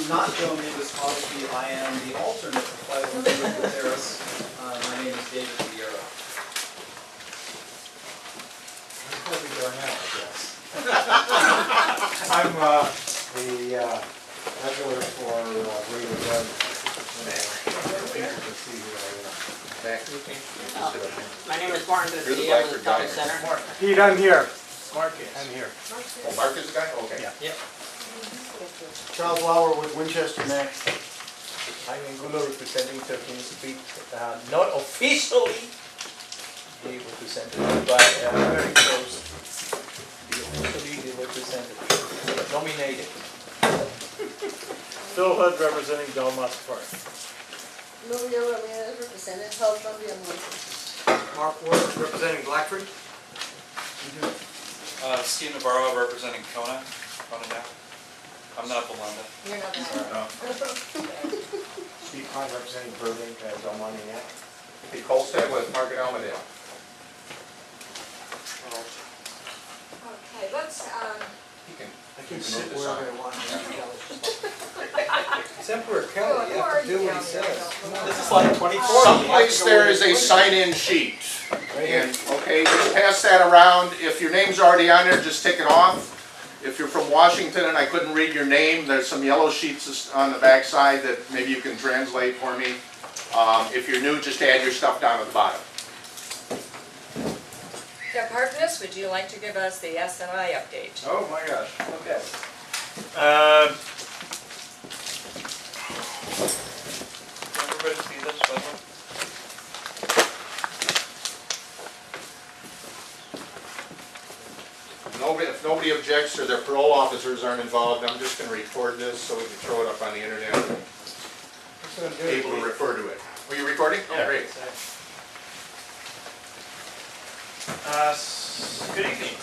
not Joan Davis-Odyssey. I am the alternate to Flight Olympic Terrace. My name is David Vieira. Where we go now, I guess. I'm the regular for Radio Gun. People can see who I am. My name is Martin Good, I'm with the Town Center. Pete, I'm here. Mark is. I'm here. Oh, Mark is the guy? Okay. Yeah. Charles Lauer with Winchester CNAC. I'm Angulo representing 13th Street, not officially the representative, but very close. The officially the representative, nominated. Phil Hood representing Belmont's Park. Maria Ramirez represented Health from the Amazon. Mark Ward representing Blackford. Steve Navarro representing K.O.N.A. now. I'm not Belinda. You're not that. Steve Klein representing Burbank, Belmont, and Pete Colstead with Market Almadale. Okay, let's, He can, I can you sit can move wherever this I want. It's Emperor Kelly, you have to do what he says. Come on. This is like 24. Someplace there is a sign-in sheet. And, okay, just pass that around. If your name's already on there, just take it off. If you're from Washington and I couldn't read your name, there's some yellow sheets on the back side that maybe you can translate for me. If you're new, just add your stuff down at the bottom. Deb Harkness, would you like to give us the SNI update? Oh my gosh. Okay. Everybody see this, by the way? If nobody objects or their parole officers aren't involved, I'm just going to record this so we can throw it up on the internet. Able to refer to it. Were you recording? Oh, great. Good evening.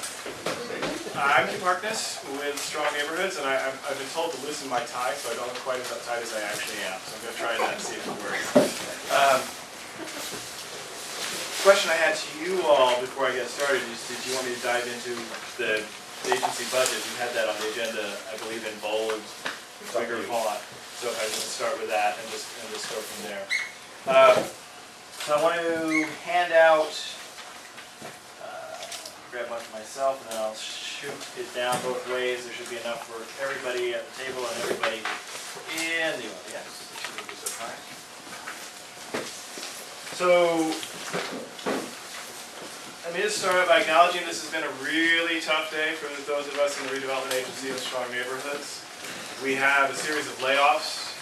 I'm Kim Harkness with Strong Neighborhoods, and I've been told to loosen my tie so I don't look quite as uptight as I actually am. So I'm going to try that and see if it works. Question I had to you all before I get started is, did you want me to dive into the agency budget? You had that on the agenda, I believe, in bold, bigger font. So if I just start with that and just go from there. So I want to hand out, grab one for myself, and then I'll shoot it down both ways. There should be enough for everybody at the table and everybody in the audience. It shouldn't be so high. So, I'm going to start out by acknowledging this has been a really tough day for those of us in the redevelopment agency of Strong Neighborhoods. We have a series of layoffs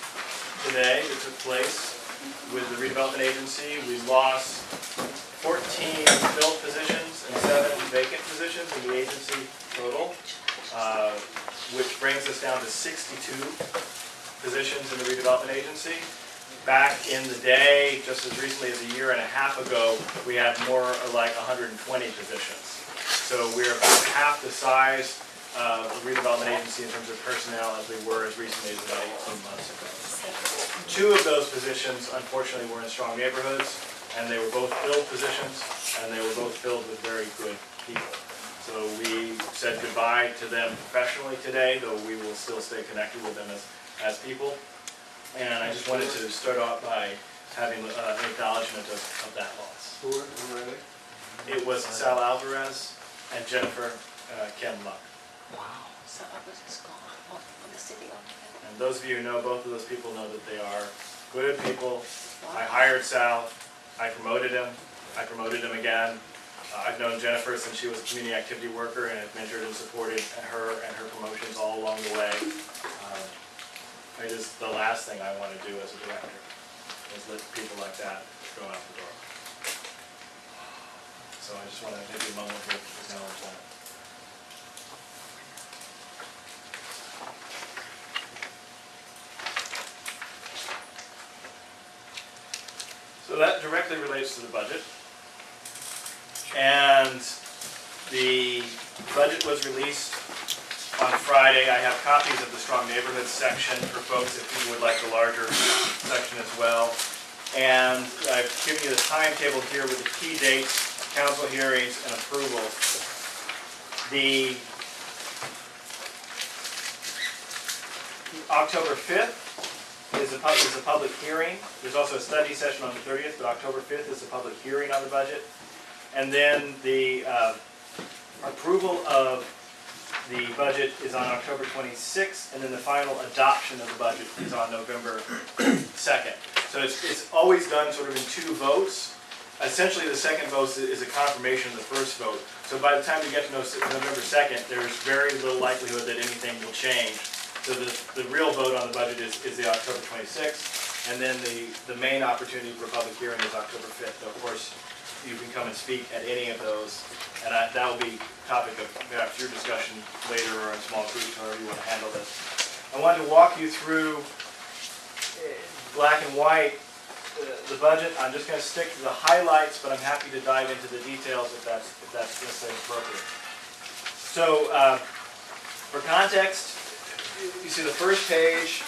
today that took place with the redevelopment agency. We lost 14 filled positions and 7 vacant positions in the agency total, which brings us down to 62 positions in the redevelopment agency. Back in the day, just as recently as a year and a half ago, we had more like 120 positions. So we're about half the size of the redevelopment agency in terms of personnel as we were as recently as about 18 months ago. 2 of those positions, unfortunately, were in Strong Neighborhoods, and they were both filled positions, and they were both filled with very good people. So we said goodbye to them professionally today, though we will still stay connected with them as people. And I just wanted to start off by having an acknowledgement of that loss. Who are they? It was Sal Alvarez and Jennifer Ken Luck. Wow. So Alvarez is gone from the city altogether. And those of you who know both of those people know that they are good people. I hired Sal. I promoted him. I promoted him again. I've known Jennifer since she was a community activity worker and have mentored and supported her and her promotions all along the way. It is the last thing I want to do as a director, is let people like that go out the door. So I just want to take a moment to acknowledge that. So that directly relates to the budget. And the budget was released on Friday. I have copies of the Strong Neighborhoods section for folks if you would like the larger section as well. And I've given you the timetable here with the key dates, council hearings, and approval. The October 5th is a public hearing. There's also a study session on the 30th, but October 5th is a public hearing on the budget. And then the approval of the budget is on October 26th, and then the final adoption of the budget is on November 2nd. So it's always done sort of in two votes. Essentially, the second vote is a confirmation of the first vote. So by the time we get to November 2nd, there's very little likelihood that anything will change. So the real vote on the budget is the October 26th, and then the main opportunity for a public hearing is October 5th. So of course, you can come and speak at any of those, and that will be topic of perhaps your discussion later or in small groups, however you want to handle this. I wanted to walk you through black and white the budget. I'm just going to stick to the highlights, but I'm happy to dive into the details if that's necessarily appropriate. So for context, you see the first page.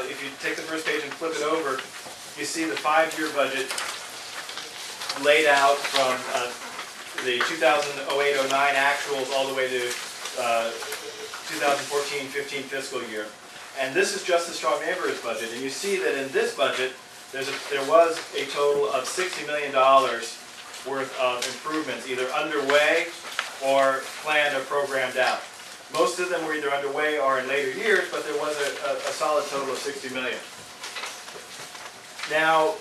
If you take the first page and flip it over, you see the 5-year budget laid out from the 2008-09 actuals all the way to 2014-15 fiscal year. And this is just the Strong Neighborhoods budget. And you see that in this budget, there was a total of $60 million worth of improvements, either underway or planned or programmed out. Most of them were either underway or in later years, but there was a solid total of $60 million. Now,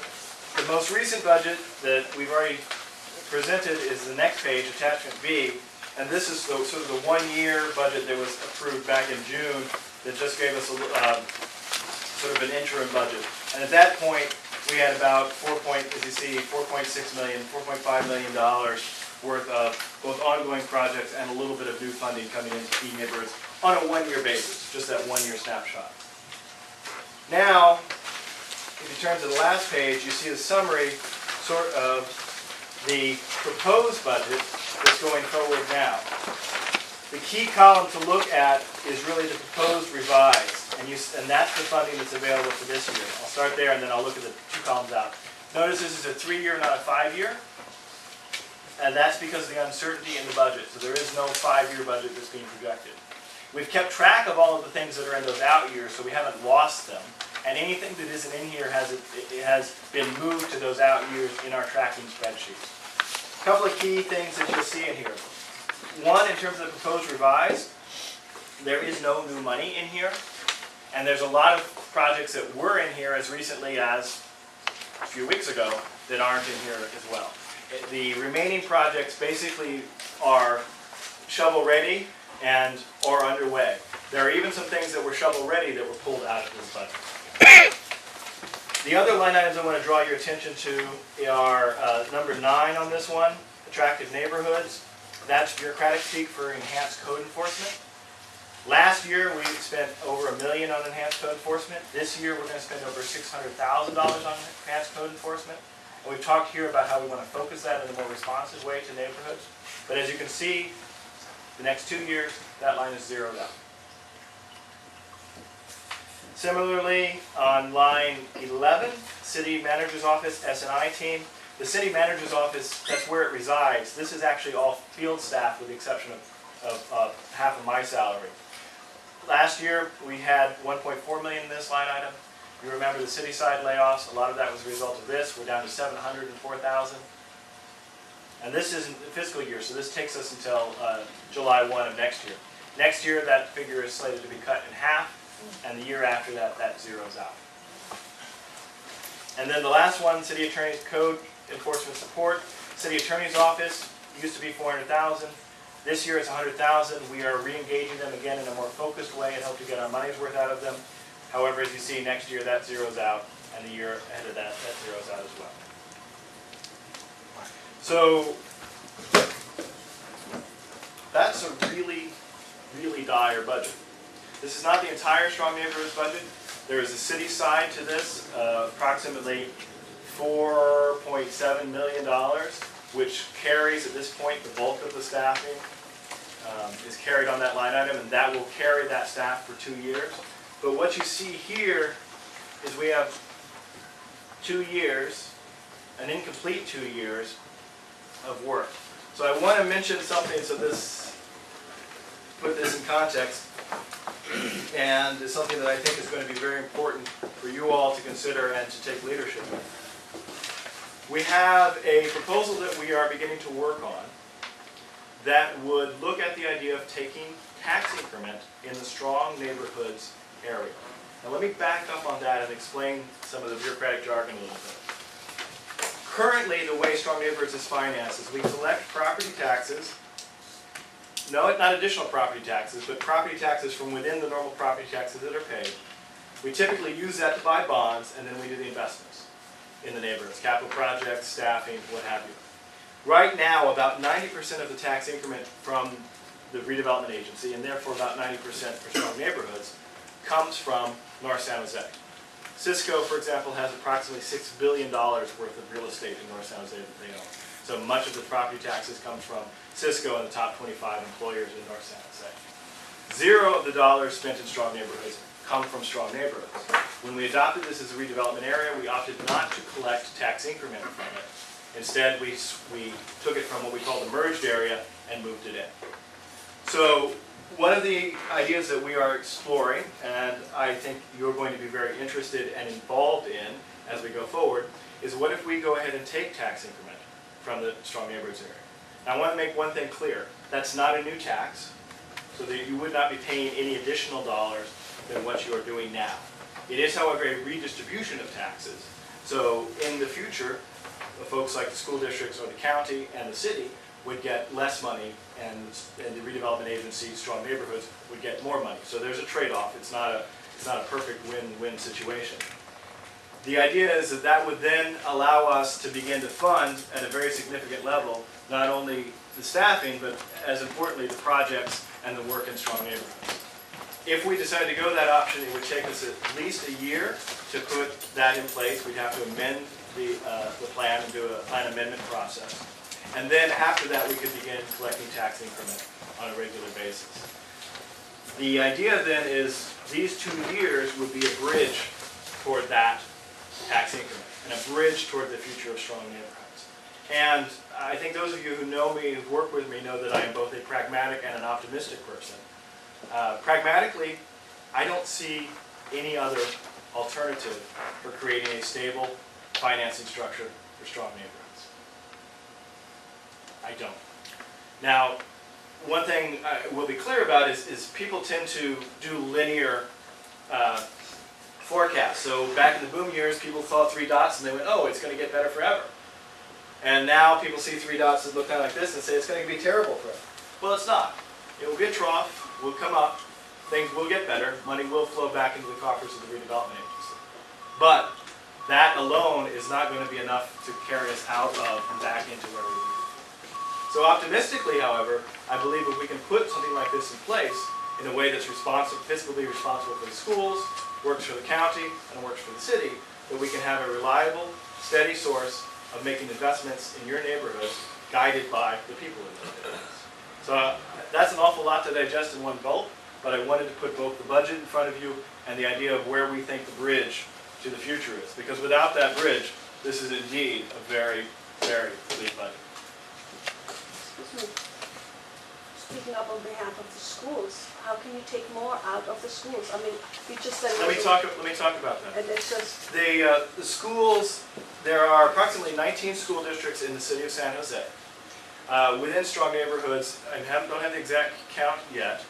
the most recent budget that we've already presented is the next page, attachment B, and this is sort of the one-year budget that was approved back in June that just gave us sort of an interim budget. And at that point, we had about $4.6 million, $4.5 million worth of both ongoing projects and a little bit of new funding coming into key neighborhoods on a one-year basis, just that one-year snapshot. Now, if you turn to the last page, you see the summary sort of the proposed budget that's going forward now. The key column to look at is really the proposed revised, and that's the funding that's available for this year. I'll start there and then I'll look at the two columns out. Notice this is a 3-year, not a 5-year, and that's because of the uncertainty in the budget. So there is no 5-year budget that's being projected. We've kept track of all of the things that are in those out years, so we haven't lost them. And anything that isn't in here has been moved to those out years in our tracking spreadsheets. A couple of key things that you'll see in here. One, in terms of the proposed revised, there is no new money in here. And there's a lot of projects that were in here as recently as a few weeks ago that aren't in here as well. The remaining projects basically are shovel-ready and or underway. There are even some things that were shovel-ready that were pulled out of this budget. The other line items I want to draw your attention to are number 9 on this one, attractive neighborhoods. That's bureaucratic speak for enhanced code enforcement. Last year we spent over $1 million on enhanced code enforcement. This year we're going to spend over $600,000 on enhanced code enforcement. And we've talked here about how we want to focus that in a more responsive way to neighborhoods. But as you can see, the next 2 years, that line is zeroed out. Similarly, on line 11, City Manager's Office, SNI team. The City Manager's Office, that's where it resides. This is actually all field staff with the exception of half of my salary. Last year, we had $1.4 million in this line item. You remember the city side layoffs. A lot of that was a result of this. We're down to $704,000. And this isn't the fiscal year, so this takes us until July 1 of next year. Next year, that figure is slated to be cut in half, and the year after that, that zeroes out. And then the last one, City Attorney's Code Enforcement Support. City Attorney's Office used to be $400,000. This year it's $100,000. We are re-engaging them again in a more focused way and hope to get our money's worth out of them. However, as you see, next year that zeroes out, and the year ahead of that, that zeroes out as well. So that's a really, really dire budget. This is not the entire Strong Neighborhoods budget. There is a city side to this, approximately $4.7 million, which carries at this point the bulk of the staffing is carried on that line item, and that will carry that staff for 2 years. But what you see here is we have 2 years, an incomplete 2 years of work. So I want to mention something so put this in context. and is something that I think is going to be very important for you all to consider and to take leadership in. We have a proposal that we are beginning to work on that would look at the idea of taking tax increment in the strong neighborhoods area. Now let me back up on that and explain some of the bureaucratic jargon a little bit. Currently, the way strong neighborhoods is financed is we collect property taxes, no, not additional property taxes, but property taxes from within the normal property taxes that are paid. We typically use that to buy bonds, and then we do the investments in the neighborhoods, capital projects, staffing, what have you. Right now, about 90% of the tax increment from the redevelopment agency, and therefore about 90% for strong neighborhoods, comes from North San Jose. Cisco, for example, has approximately $6 billion worth of real estate in North San Jose that they own. So much of the property taxes comes from Cisco and the top 25 employers in North San Jose. Zero of the dollars spent in strong neighborhoods come from strong neighborhoods. When we adopted this as a redevelopment area, we opted not to collect tax increment from it. Instead, we took it from what we call the merged area and moved it in. So one of the ideas that we are exploring, and I think you're going to be very interested and involved in as we go forward, is what if we go ahead and take tax increment from the strong neighborhoods area. Now I want to make one thing clear. That's not a new tax, so that you would not be paying any additional dollars than what you are doing now. It is, however, a redistribution of taxes. So in the future, the folks like the school districts or the county and the city would get less money, and the redevelopment agency, strong neighborhoods, would get more money. So there's a trade-off. It's not a perfect win-win situation. The idea is that that would then allow us to begin to fund at a very significant level, not only the staffing, but as importantly, the projects and the work in strong neighborhoods. If we decide to go that option, it would take us at least a year to put that in place. We'd have to amend the plan and do a plan amendment process. And then after that, we could begin collecting tax increment on a regular basis. The idea then is these 2 years would be a bridge toward that tax increment and a bridge toward the future of strong neighborhoods. And I think those of you who know me, who've worked with me, know that I am both a pragmatic and an optimistic person. Pragmatically, I don't see any other alternative for creating a stable financing structure for strong neighborhoods. I don't. Now, one thing we'll be clear about is people tend to do linear forecasts. So back in the boom years, people saw 3 dots and they went, oh, it's going to get better forever. And now people see 3 dots that look kind of like this and say it's going to be terrible forever. Well, it's not. It will be a trough, will come up, things will get better, money will flow back into the coffers of the redevelopment agency. But that alone is not going to be enough to carry us out of and back into where we need to be. So optimistically, however, I believe if we can put something like this in place in a way that's fiscally responsible for the schools, works for the county, and works for the city, that we can have a reliable, steady source of making investments in your neighborhoods guided by the people in those neighborhoods. So that's an awful lot to digest in one gulp, but I wanted to put both the budget in front of you and the idea of where we think the bridge to the future is. Because without that bridge, this is indeed a very, very bleak budget. Excuse me. Speaking up on behalf of the schools, how can you take more out of the schools? I mean, you just said... Let me talk about that. And it's just... The schools, there are approximately 19 school districts in the city of San Jose. Within strong neighborhoods, I don't have the exact count yet,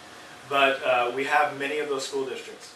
but we have many of those school districts.